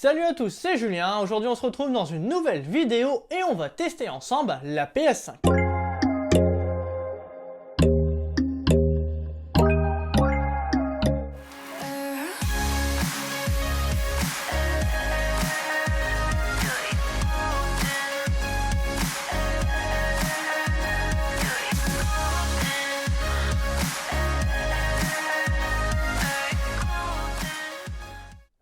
Salut à tous, c'est Julien. Aujourd'hui on se retrouve dans une nouvelle vidéo et on va tester ensemble la PS5.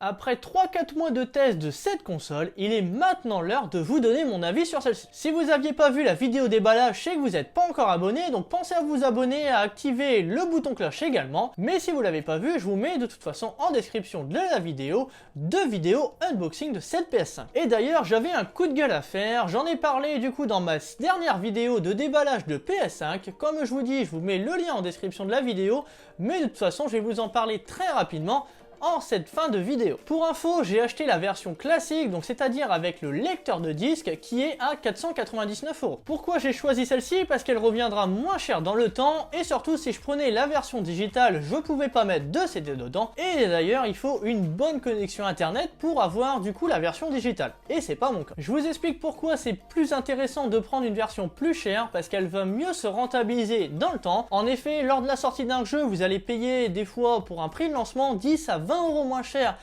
Après 3-4 mois de test de cette console, il est maintenant l'heure de vous donner mon avis sur celle-ci. Si vous n'aviez pas vu la vidéo déballage, c'est que vous n'êtes pas encore abonné, donc pensez à vous abonner, à activer le bouton cloche également. Mais si vous ne l'avez pas vu, je vous mets de toute façon en description de la vidéo 2 vidéos unboxing de cette PS5. Et d'ailleurs, j'avais un coup de gueule à faire, j'en ai parlé du coup dans ma dernière vidéo de déballage de PS5. Comme je vous dis, je vous mets le lien en description de la vidéo, mais de toute façon, je vais vous en parler très rapidement en cette fin de vidéo. Pour info, j'ai acheté la version classique, donc c'est-à-dire avec le lecteur de disque qui est à 499 €. Pourquoi j'ai choisi celle-ci? Parce qu'elle reviendra moins cher dans le temps et surtout si je prenais la version digitale, je pouvais pas mettre de CD dedans et d'ailleurs il faut une bonne connexion internet pour avoir du coup la version digitale et c'est pas mon cas. Je vous explique pourquoi c'est plus intéressant de prendre une version plus chère parce qu'elle va mieux se rentabiliser dans le temps. En effet, lors de la sortie d'un jeu, vous allez payer des fois pour un prix de lancement 10 à 20 € moins cher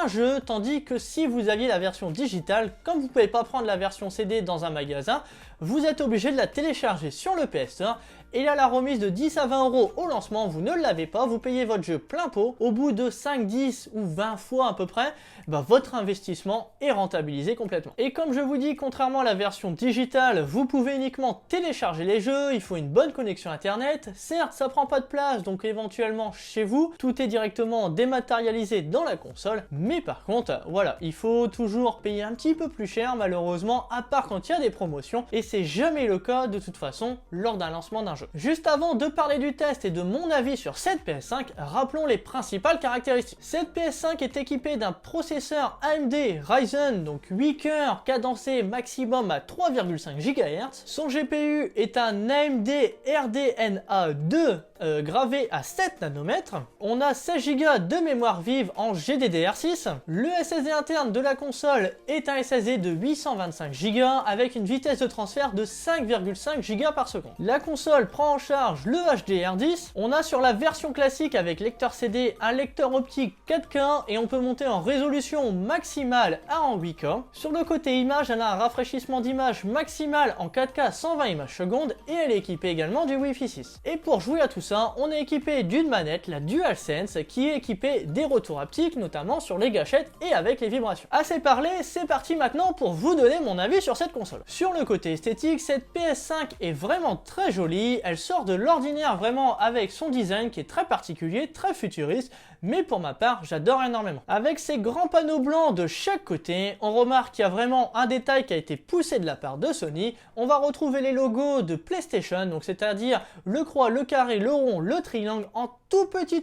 un jeu, tandis que si vous aviez la version digitale, comme vous ne pouvez pas prendre la version CD dans un magasin, vous êtes obligé de la télécharger sur le PS Store et là la remise de 10 à 20 € au lancement, vous ne l'avez pas, vous payez votre jeu plein pot, au bout de 5, 10 ou 20 fois à peu près, votre investissement est rentabilisé complètement. Et comme je vous dis, contrairement à la version digitale, vous pouvez uniquement télécharger les jeux, il faut une bonne connexion internet, certes ça prend pas de place, donc éventuellement chez vous, tout est directement dématérialisé dans la console, mais par contre, voilà, il faut toujours payer un petit peu plus cher malheureusement, à part quand il y a des promotions, et c'est jamais le cas de toute façon lors d'un lancement d'un jeu. Juste avant de parler du test et de mon avis sur cette PS5, rappelons les principales caractéristiques. Cette PS5 est équipée d'un processeur AMD Ryzen, donc 8 cœurs, cadencé maximum à 3,5 GHz. Son GPU est un AMD RDNA 2 gravé à 7 nanomètres. On a 16 Go de mémoire vive en GDDR6. Le SSD interne de la console est un SSD de 825 Go avec une vitesse de transfert de 5,5 Go par seconde. La console prend en charge le HDR10. On a sur la version classique avec lecteur CD un lecteur optique 4K et on peut monter en résolution maximale à en 8K. Sur le côté image, elle a un rafraîchissement d'image maximal en 4K 120 images secondes et elle est équipée également du Wi-Fi 6. Et pour jouer à tout ça, on est équipé d'une manette, la DualSense, qui est équipée des retours haptiques, notamment sur les gâchettes et avec les vibrations. Assez parlé, c'est parti maintenant pour vous donner mon avis sur cette console. Sur le côté esthétique, cette PS5 est vraiment très jolie, elle sort de l'ordinaire vraiment avec son design qui est très particulier, très futuriste, mais pour ma part, j'adore énormément. Avec ces grands panneaux blancs de chaque côté, on remarque qu'il y a vraiment un détail qui a été poussé de la part de Sony. On va retrouver les logos de PlayStation, donc c'est-à-dire le croix, le carré, le rond, le triangle en tout petit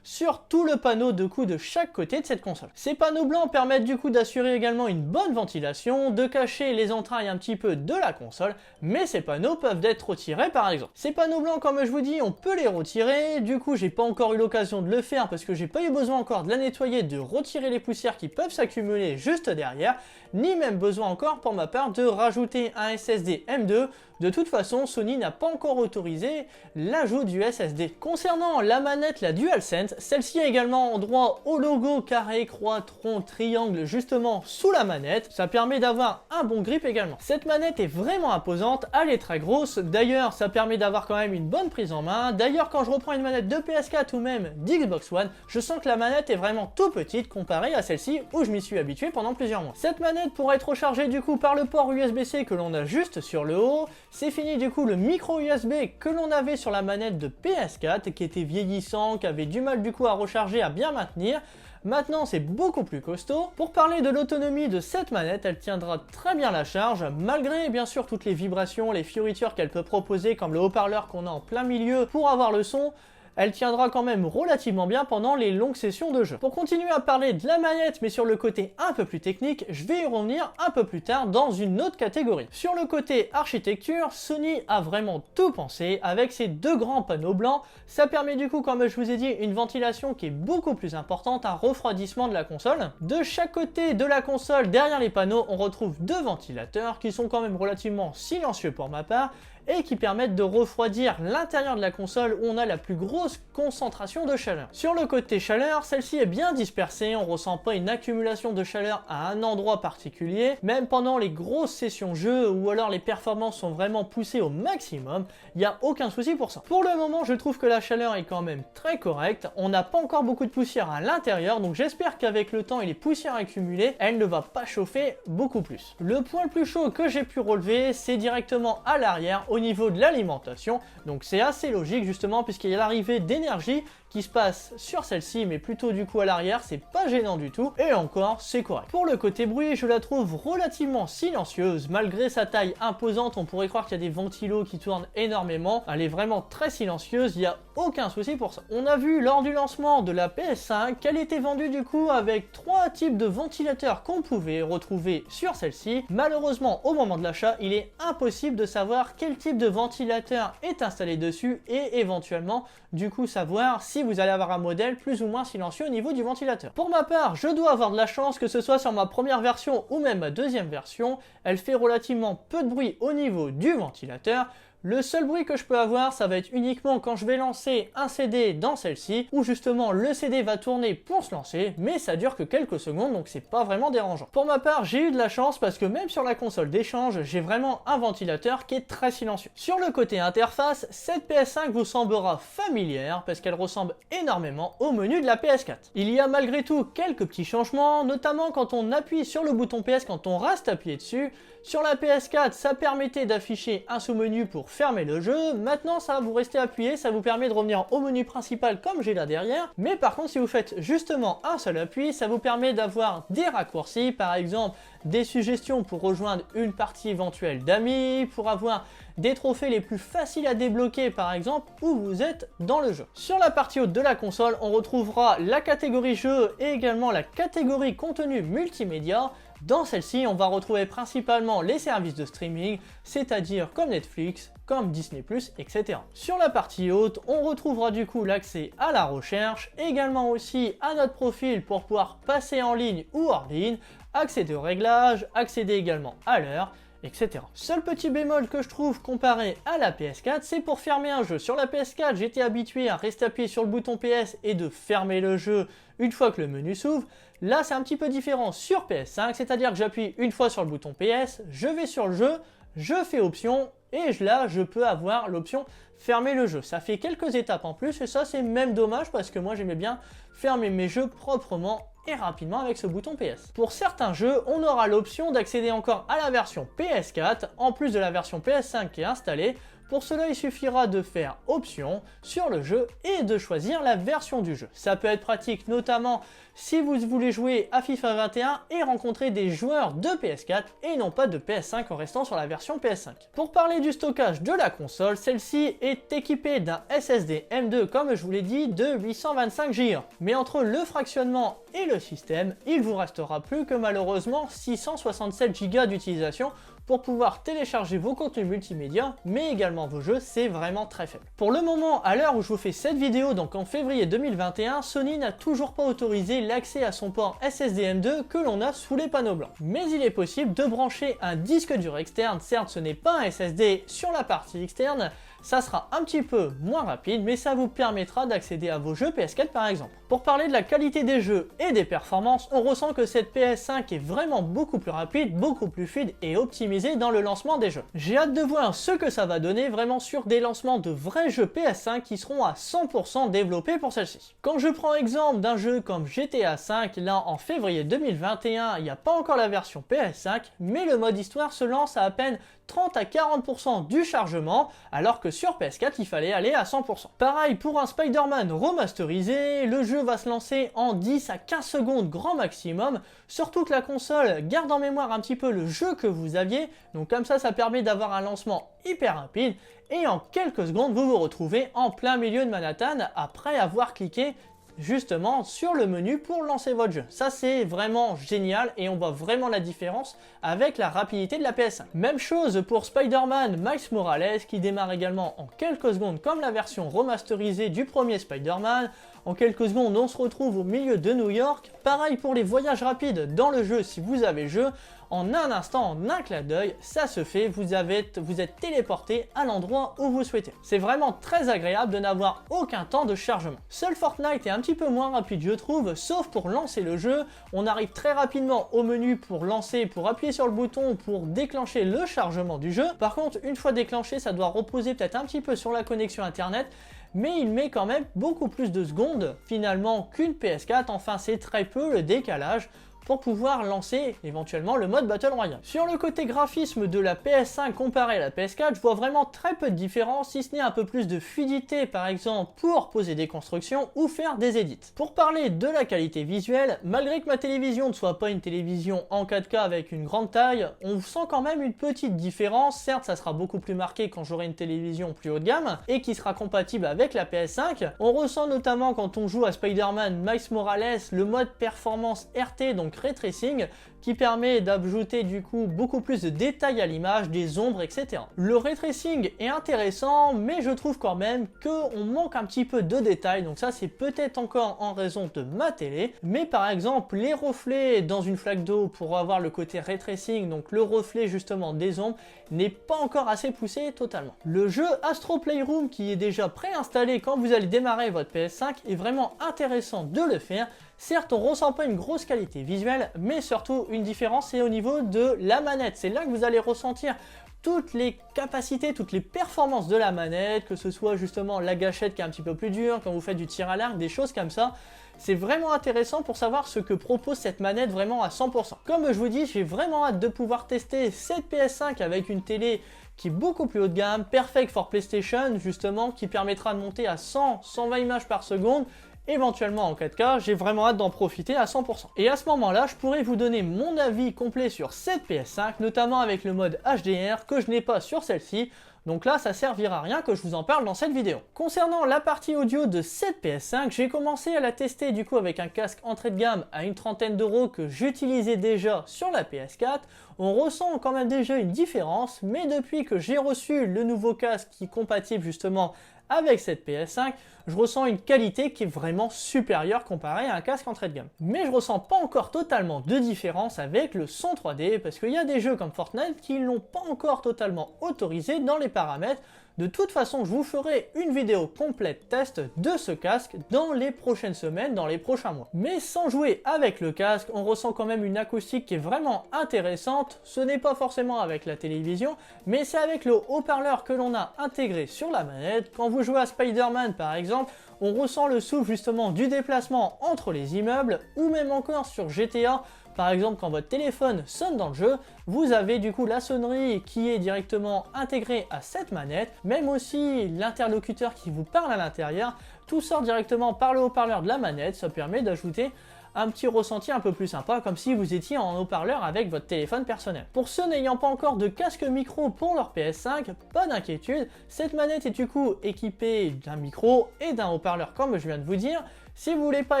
sur tout le panneau de coup de chaque côté de cette console. Ces panneaux blancs permettent du coup d'assurer également une bonne ventilation, de cacher les entrailles un petit peu de la console, mais ces panneaux peuvent être retirés par exemple. Ces panneaux blancs, comme je vous dis, on peut les retirer, du coup j'ai pas encore eu l'occasion de le faire parce que j'ai pas eu besoin encore de la nettoyer, de retirer les poussières qui peuvent s'accumuler juste derrière, ni même besoin encore pour ma part de rajouter un SSD M2. De toute façon, Sony n'a pas encore autorisé l'ajout du SSD. Concernant la manette, la DualSense, celle-ci a également droit au logo carré, croix, tronc, triangle justement sous la manette. Ça permet d'avoir un bon grip également. Cette manette est vraiment imposante, elle est très grosse. D'ailleurs, ça permet d'avoir quand même une bonne prise en main. D'ailleurs, quand je reprends une manette de PS4 ou même d'Xbox One, je sens que la manette est vraiment tout petite comparée à celle-ci où je m'y suis habitué pendant plusieurs mois. Cette manette pourra être rechargée du coup par le port USB-C que l'on a juste sur le haut. C'est fini du coup le micro USB que l'on avait sur la manette de PS4 qui était vieillissant, qui avait du mal du coup à recharger, à bien maintenir. Maintenant c'est beaucoup plus costaud. Pour parler de l'autonomie de cette manette, elle tiendra très bien la charge, malgré bien sûr toutes les vibrations, les fioritures qu'elle peut proposer comme le haut-parleur qu'on a en plein milieu pour avoir le son. elle tiendra quand même relativement bien pendant les longues sessions de jeu. Pour continuer à parler de la manette mais sur le côté un peu plus technique, je vais y revenir un peu plus tard dans une autre catégorie. Sur le côté architecture, Sony a vraiment tout pensé avec ces deux grands panneaux blancs. Ça permet du coup, comme je vous ai dit, une ventilation qui est beaucoup plus importante, un refroidissement de la console. De chaque côté de la console, derrière les panneaux, on retrouve deux ventilateurs qui sont quand même relativement silencieux pour ma part et qui permettent de refroidir l'intérieur de la console où on a la plus grosse concentration de chaleur. Sur le côté chaleur, celle-ci est bien dispersée, on ressent pas une accumulation de chaleur à un endroit particulier, même pendant les grosses sessions jeu ou alors les performances sont vraiment poussées au maximum, il n'y a aucun souci pour ça. Pour le moment, je trouve que la chaleur est quand même très correcte, on n'a pas encore beaucoup de poussière à l'intérieur, donc j'espère qu'avec le temps et les poussières accumulées, elle ne va pas chauffer beaucoup plus. Le point le plus chaud que j'ai pu relever, c'est directement à l'arrière, au niveau de l'alimentation, donc c'est assez logique justement puisqu'il y a l'arrivée d'énergie qui se passe sur celle-ci mais plutôt du coup à l'arrière, c'est pas gênant du tout et encore c'est correct. Pour le côté bruit, je la trouve relativement silencieuse malgré sa taille imposante, on pourrait croire qu'il y a des ventilos qui tournent énormément, elle est vraiment très silencieuse, il n'y a aucun souci pour ça. On a vu lors du lancement de la PS5 qu'elle était vendue du coup avec trois types de ventilateurs qu'on pouvait retrouver sur celle-ci. Malheureusement au moment de l'achat, il est impossible de savoir quel type de ventilateur est installé dessus et éventuellement du coup savoir si vous allez avoir un modèle plus ou moins silencieux au niveau du ventilateur. Pour ma part, je dois avoir de la chance que ce soit sur ma première version ou même ma deuxième version, elle fait relativement peu de bruit au niveau du ventilateur. Le seul bruit que je peux avoir, ça va être uniquement quand je vais lancer un CD dans celle-ci, où justement le CD va tourner pour se lancer, mais ça dure que quelques secondes, donc c'est pas vraiment dérangeant. Pour ma part, j'ai eu de la chance parce que même sur la console d'échange, j'ai vraiment un ventilateur qui est très silencieux. Sur le côté interface, cette PS5 vous semblera familière parce qu'elle ressemble énormément au menu de la PS4. Il y a malgré tout quelques petits changements, notamment quand on appuie sur le bouton PS, quand on reste appuyé dessus. Sur la PS4, ça permettait d'afficher un sous-menu pour fermer le jeu. Maintenant, ça vous restez appuyé, ça vous permet de revenir au menu principal comme j'ai là derrière. Mais par contre, si vous faites justement un seul appui, ça vous permet d'avoir des raccourcis, par exemple des suggestions pour rejoindre une partie éventuelle d'amis, pour avoir des trophées les plus faciles à débloquer par exemple où vous êtes dans le jeu. Sur la partie haute de la console, on retrouvera la catégorie jeu et également la catégorie contenu multimédia. Dans celle-ci, on va retrouver principalement les services de streaming, c'est-à-dire comme Netflix, comme Disney+, etc. Sur la partie haute, on retrouvera du coup l'accès à la recherche, également aussi à notre profil pour pouvoir passer en ligne ou hors ligne, accéder aux réglages, accéder également à l'heure, etc. Seul petit bémol que je trouve comparé à la PS4, c'est pour fermer un jeu. Sur la PS4, j'étais habitué à rester appuyé sur le bouton PS et de fermer le jeu une fois que le menu s'ouvre. Là, c'est un petit peu différent sur PS5, c'est-à-dire que j'appuie une fois sur le bouton PS, je vais sur le jeu, je fais option et là, je peux avoir l'option fermer le jeu. Ça fait quelques étapes en plus et ça, c'est même dommage parce que moi, j'aimais bien fermer mes jeux proprement et rapidement avec ce bouton PS. Pour certains jeux, on aura l'option d'accéder encore à la version PS4 en plus de la version PS5 qui est installée. Pour cela, il suffira de faire option sur le jeu et de choisir la version du jeu. Ça peut être pratique notamment si vous voulez jouer à FIFA 21 et rencontrer des joueurs de PS4 et non pas de PS5 en restant sur la version PS5. Pour parler du stockage de la console, celle-ci est équipée d'un SSD M2 comme je vous l'ai dit de 825 Go. Mais entre le fractionnement et le système, il vous restera plus que malheureusement 667 Go d'utilisation pour pouvoir télécharger vos contenus multimédia, mais également vos jeux, c'est vraiment très faible. Pour le moment, à l'heure où je vous fais cette vidéo, donc en février 2021, Sony n'a toujours pas autorisé l'accès à son port SSD M2 que l'on a sous les panneaux blancs. Mais il est possible de brancher un disque dur externe, certes ce n'est pas un SSD sur la partie externe, ça sera un petit peu moins rapide, mais ça vous permettra d'accéder à vos jeux PS4 par exemple. Pour parler de la qualité des jeux et des performances, on ressent que cette PS5 est vraiment beaucoup plus rapide, beaucoup plus fluide et optimisée dans le lancement des jeux. J'ai hâte de voir ce que ça va donner vraiment sur des lancements de vrais jeux PS5 qui seront à 100% développés pour celle-ci. Quand je prends exemple d'un jeu comme GTA V, là en février 2021, il n'y a pas encore la version PS5, mais le mode histoire se lance à peine 30 à 40% du chargement, alors que sur PS4 il fallait aller à 100%. Pareil pour un Spider-Man remasterisé, le jeu va se lancer en 10 à 15 secondes grand maximum, surtout que la console garde en mémoire un petit peu le jeu que vous aviez, donc comme ça permet d'avoir un lancement hyper rapide, et en quelques secondes vous vous retrouvez en plein milieu de Manhattan après avoir cliqué justement sur le menu pour lancer votre jeu. Ça c'est vraiment génial et on voit vraiment la différence avec la rapidité de la PS5. Même chose pour Spider-Man Miles Morales qui démarre également en quelques secondes comme la version remasterisée du premier Spider-Man. En quelques secondes on se retrouve au milieu de New York. Pareil pour les voyages rapides dans le jeu si vous avez le jeu. En un instant, en un clin d'œil, ça se fait, vous êtes téléporté à l'endroit où vous souhaitez. C'est vraiment très agréable de n'avoir aucun temps de chargement. Seul Fortnite est un petit peu moins rapide je trouve, sauf pour lancer le jeu. On arrive très rapidement au menu pour lancer, pour appuyer sur le bouton, pour déclencher le chargement du jeu. Par contre, une fois déclenché, ça doit reposer peut-être un petit peu sur la connexion internet, mais il met quand même beaucoup plus de secondes finalement qu'une PS4, enfin c'est très peu le décalage pour pouvoir lancer éventuellement le mode Battle Royale. Sur le côté graphisme de la PS5 comparé à la PS4, je vois vraiment très peu de différence, si ce n'est un peu plus de fluidité par exemple pour poser des constructions ou faire des edits. Pour parler de la qualité visuelle, malgré que ma télévision ne soit pas une télévision en 4K avec une grande taille, on sent quand même une petite différence. Certes, ça sera beaucoup plus marqué quand j'aurai une télévision plus haut de gamme et qui sera compatible avec la PS5. On ressent notamment quand on joue à Spider-Man Miles Morales le mode performance RT, donc Ray Tracing, qui permet d'ajouter du coup beaucoup plus de détails à l'image, des ombres, etc. Le Ray Tracing est intéressant, mais je trouve quand même qu'on manque un petit peu de détails, donc ça c'est peut-être encore en raison de ma télé, mais par exemple les reflets dans une flaque d'eau pour avoir le côté Ray Tracing, donc le reflet justement des ombres, n'est pas encore assez poussé totalement. Le jeu Astro Playroom qui est déjà préinstallé quand vous allez démarrer votre PS5 est vraiment intéressant de le faire. Certes, on ressent pas une grosse qualité visuelle, mais surtout une différence c'est au niveau de la manette. C'est là que vous allez ressentir toutes les capacités, toutes les performances de la manette, que ce soit justement la gâchette qui est un petit peu plus dure, quand vous faites du tir à l'arc, des choses comme ça. C'est vraiment intéressant pour savoir ce que propose cette manette vraiment à 100%. Comme je vous dis, j'ai vraiment hâte de pouvoir tester cette PS5 avec une télé qui est beaucoup plus haut de gamme, perfect for PlayStation justement, qui permettra de monter à 100-120 images par seconde, éventuellement en 4K, j'ai vraiment hâte d'en profiter à 100%. Et à ce moment-là, je pourrais vous donner mon avis complet sur cette PS5, notamment avec le mode HDR que je n'ai pas sur celle-ci. Donc là, ça servira à rien que je vous en parle dans cette vidéo. Concernant la partie audio de cette PS5, j'ai commencé à la tester du coup avec un casque entrée de gamme à une trentaine d'euros que j'utilisais déjà sur la PS4. On ressent quand même déjà une différence, mais depuis que j'ai reçu le nouveau casque qui est compatible justement avec cette PS5, je ressens une qualité qui est vraiment supérieure comparée à un casque entrée de gamme. Mais je ressens pas encore totalement de différence avec le son 3D parce qu'il y a des jeux comme Fortnite qui ne l'ont pas encore totalement autorisé dans les paramètres. De toute façon, je vous ferai une vidéo complète test de ce casque dans les prochaines semaines, dans les prochains mois. Mais sans jouer avec le casque, on ressent quand même une acoustique qui est vraiment intéressante. Ce n'est pas forcément avec la télévision, mais c'est avec le haut-parleur que l'on a intégré sur la manette. Quand vous jouez à Spider-Man par exemple, on ressent le souffle justement du déplacement entre les immeubles, ou même encore sur GTA. Par exemple, quand votre téléphone sonne dans le jeu, vous avez du coup la sonnerie qui est directement intégrée à cette manette, même aussi l'interlocuteur qui vous parle à l'intérieur, tout sort directement par le haut-parleur de la manette, ça permet d'ajouter un petit ressenti un peu plus sympa, comme si vous étiez en haut-parleur avec votre téléphone personnel. Pour ceux n'ayant pas encore de casque micro pour leur PS5, pas d'inquiétude, cette manette est du coup équipée d'un micro et d'un haut-parleur comme je viens de vous dire. Si vous voulez pas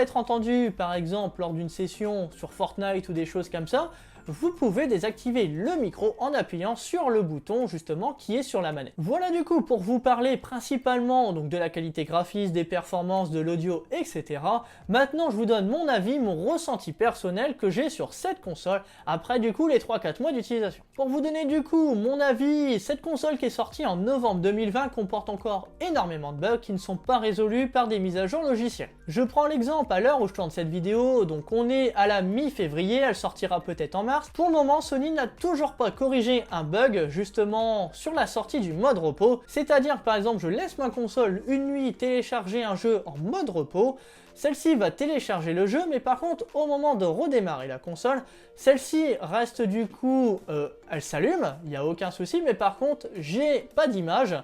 être entendu par exemple lors d'une session sur Fortnite ou des choses comme ça, vous pouvez désactiver le micro en appuyant sur le bouton justement qui est sur la manette. Voilà du coup pour vous parler principalement donc de la qualité graphique, des performances, de l'audio, etc. Maintenant je vous donne mon avis, mon ressenti personnel que j'ai sur cette console après du coup les 3-4 mois d'utilisation. Pour vous donner du coup mon avis, cette console qui est sortie en novembre 2020 comporte encore énormément de bugs qui ne sont pas résolus par des mises à jour logicielles. Je prends l'exemple à l'heure où je tourne cette vidéo, donc on est à la mi-février, elle sortira peut-être en mars. Pour le moment, Sony n'a toujours pas corrigé un bug justement sur la sortie du mode repos. C'est-à-dire par exemple, je laisse ma console une nuit télécharger un jeu en mode repos. Celle-ci va télécharger le jeu, mais par contre, au moment de redémarrer la console, celle-ci reste du coup, elle s'allume, il n'y a aucun souci, mais par contre, j'ai pas d'image.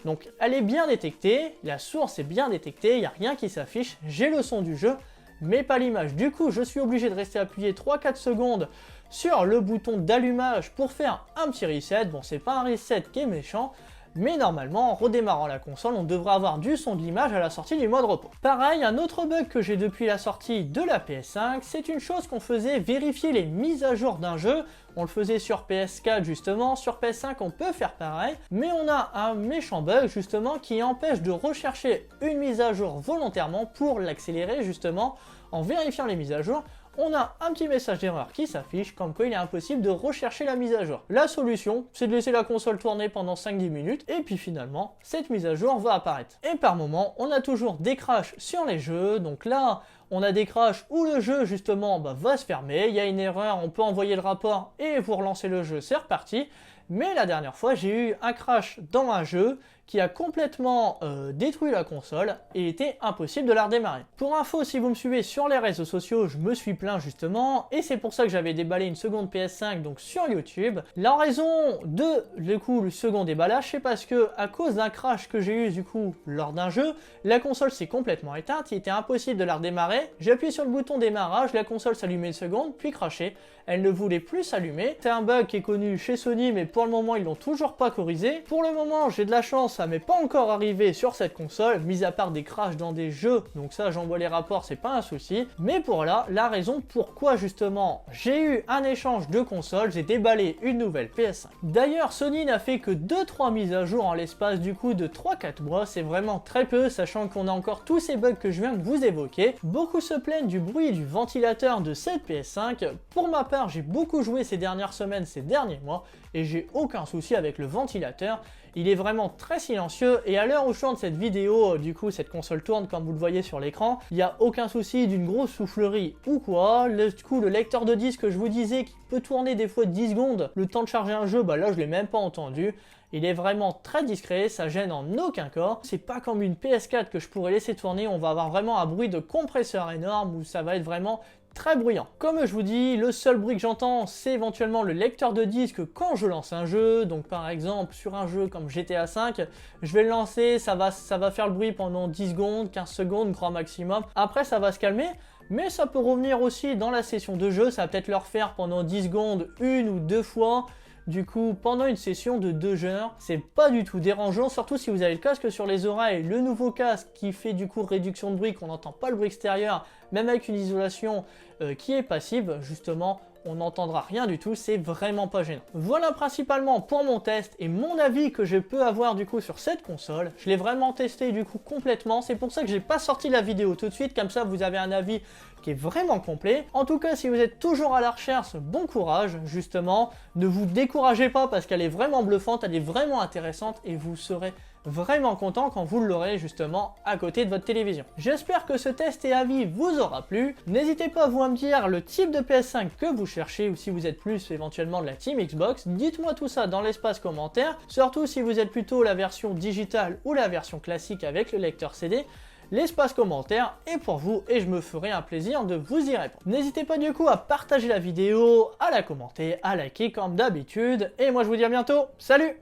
Donc elle est bien détectée, la source est bien détectée, il n'y a rien qui s'affiche, j'ai le son du jeu, mais pas l'image. Du coup, je suis obligé de rester appuyé 3-4 secondes sur le bouton d'allumage pour faire un petit reset. Bon, c'est pas un reset qui est méchant, mais normalement, en redémarrant la console, on devrait avoir du son de l'image à la sortie du mode repos. Pareil, un autre bug que j'ai depuis la sortie de la PS5, c'est une chose qu'on faisait, vérifier les mises à jour d'un jeu. On le faisait sur PS4 justement, sur PS5 on peut faire pareil, mais on a un méchant bug justement qui empêche de rechercher une mise à jour volontairement pour l'accélérer justement en vérifiant les mises à jour. On a un petit message d'erreur qui s'affiche comme quoi il est impossible de rechercher la mise à jour. La solution, c'est de laisser la console tourner pendant 5-10 minutes et puis finalement, cette mise à jour va apparaître. Et par moment, on a toujours des crashs sur les jeux, donc là, on a des crashs où le jeu justement va se fermer, il y a une erreur, on peut envoyer le rapport et vous relancez le jeu, c'est reparti. Mais la dernière fois, j'ai eu un crash dans un jeu qui a complètement détruit la console et était impossible de la redémarrer. Pour info, si vous me suivez sur les réseaux sociaux, je me suis plaint justement et c'est pour ça que j'avais déballé une seconde PS5 donc sur YouTube. La raison de le second déballage, c'est parce que à cause d'un crash que j'ai eu du coup lors d'un jeu, la console s'est complètement éteinte, il était impossible de la redémarrer. J'ai appuyé sur le bouton démarrage, la console s'allumait une seconde, puis crashait. Elle ne voulait plus s'allumer. C'est un bug qui est connu chez Sony, mais pour le moment ils l'ont toujours pas corrigé. Pour le moment, j'ai de la chance, ça m'est pas encore arrivé sur cette console, mis à part des crashs dans des jeux, donc ça j'envoie les rapports, c'est pas un souci. Mais pour là, la raison pourquoi justement j'ai eu un échange de console, j'ai déballé une nouvelle PS5. D'ailleurs, Sony n'a fait que 2-3 mises à jour en l'espace du coup de 3-4 mois, c'est vraiment très peu, sachant qu'on a encore tous ces bugs que je viens de vous évoquer. Beaucoup se plaignent du bruit du ventilateur de cette PS5. Pour ma part, j'ai beaucoup joué ces dernières semaines, ces derniers mois, et j'ai aucun souci avec le ventilateur. Il est vraiment très silencieux et à l'heure où je tourne cette vidéo, du coup cette console tourne comme vous le voyez sur l'écran, il n'y a aucun souci d'une grosse soufflerie ou quoi. Du coup le lecteur de disque que je vous disais qui peut tourner des fois 10 secondes, le temps de charger un jeu, là je l'ai même pas entendu. Il est vraiment très discret, ça gêne en aucun cas. C'est pas comme une PS4 que je pourrais laisser tourner, on va avoir vraiment un bruit de compresseur énorme où ça va être vraiment très bruyant. Comme je vous dis, le seul bruit que j'entends, c'est éventuellement le lecteur de disque quand je lance un jeu. Donc par exemple, sur un jeu comme GTA V, je vais le lancer, ça va faire le bruit pendant 10 secondes, 15 secondes, grand maximum. Après, ça va se calmer. Mais ça peut revenir aussi dans la session de jeu, ça va peut-être le refaire pendant 10 secondes, une ou deux fois. Du coup, pendant une session de 2 heures, c'est pas du tout dérangeant, surtout si vous avez le casque sur les oreilles, le nouveau casque qui fait du coup réduction de bruit, qu'on n'entend pas le bruit extérieur, même avec une isolation qui est passive, justement, on n'entendra rien du tout, c'est vraiment pas gênant. Voilà principalement pour mon test et mon avis que je peux avoir du coup sur cette console. Je l'ai vraiment testé du coup complètement, c'est pour ça que j'ai pas sorti la vidéo tout de suite, comme ça vous avez un avis qui est vraiment complet. En tout cas, si vous êtes toujours à la recherche, bon courage justement, ne vous découragez pas parce qu'elle est vraiment bluffante, elle est vraiment intéressante et vous serez vraiment content quand vous l'aurez justement à côté de votre télévision. J'espère que ce test et avis vous aura plu. N'hésitez pas vous à me dire le type de PS5 que vous cherchez ou si vous êtes plus éventuellement de la team Xbox. Dites-moi tout ça dans l'espace commentaire, surtout si vous êtes plutôt la version digitale ou la version classique avec le lecteur CD. L'espace commentaire est pour vous et je me ferai un plaisir de vous y répondre. N'hésitez pas du coup à partager la vidéo, à la commenter, à liker comme d'habitude. Et moi je vous dis à bientôt, salut!